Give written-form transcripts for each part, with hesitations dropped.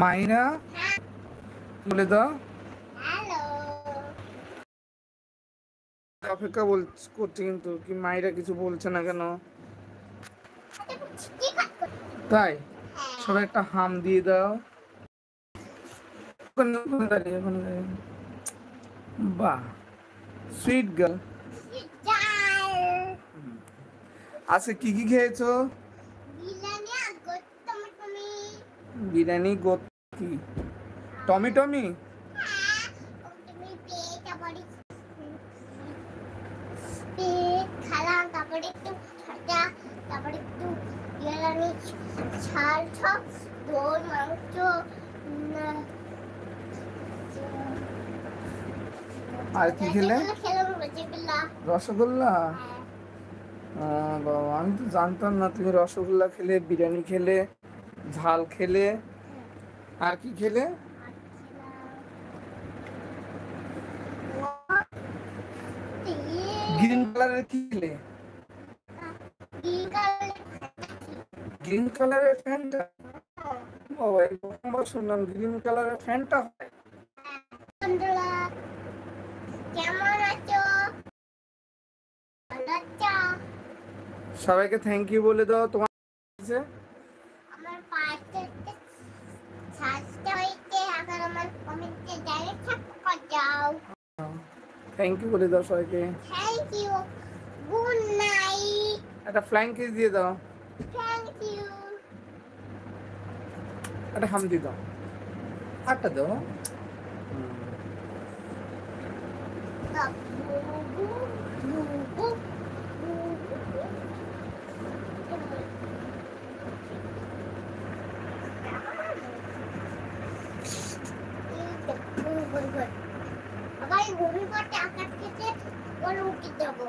মাইরা বলে দাও অপেক্ষা করছি, কিন্তু কি মাইরা কিছু বলছে না কেন? তাই সবাই একটা হাম দিয়ে দাও। বাহ, সুইট গার্ল। আজকে কি কি খেয়েছো? বিরিয়ানি কি টমি টমি? তারপরে একটু ঠান্ডা, তারপরে একটু বিরিয়ানি ঝাল সব দই মাংস আর কি খেলে? রসগোল্লা। হ্যাঁ। বাবা, আমি তো জানতাম না তুমি রসগোল্লা খেলে, বিরিয়ানি খেলে, ঝাল খেলে, আর কি খেলে? গ্রিন কালারের কি খেলে? গ্রিন কালারের ফ্যানটা? বাবা, এই প্রথমবার শুনলাম গ্রিন কালারের ফ্যানটা হয়। কেমন আছো? ভালো আছো? সবাইকে থ্যাংক ইউ বলে দাও। তোমার আমার পাশে সাজতে হইতে আবার আমার কমেন্টে ডাইরেক্ট করে যাও। থ্যাংক ইউ বলে দাও সবাইকে। Thank you, good night. একটা ফ্লাইং কিস দিয়ে দাও। Thank you. একটা হাম দিয়ে দাও। আটটা দাও। আবার গভীর পথে আকাশ থেকে বলে উঠে যাবো।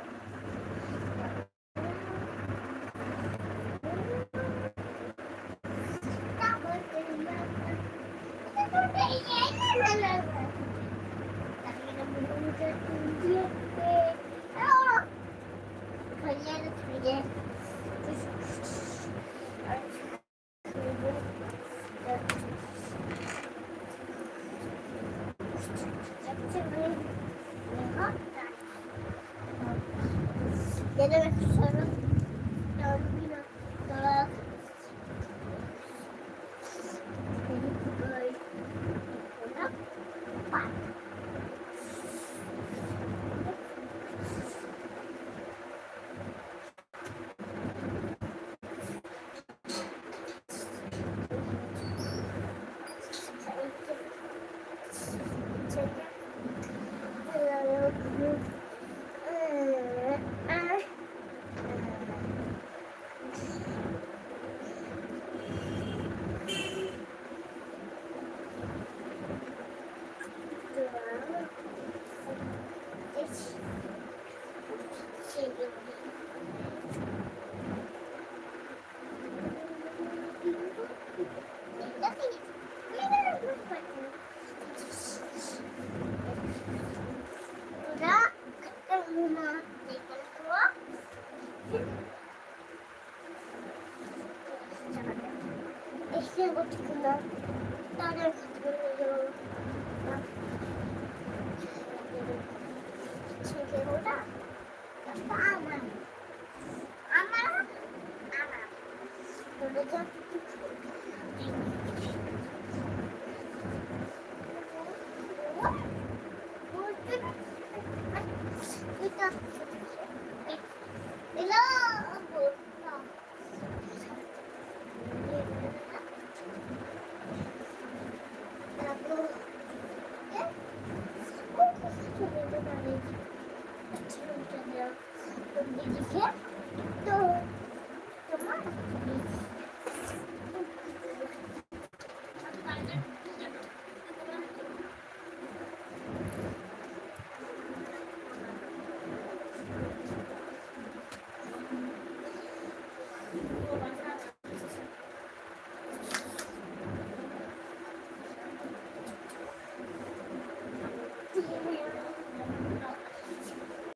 আমার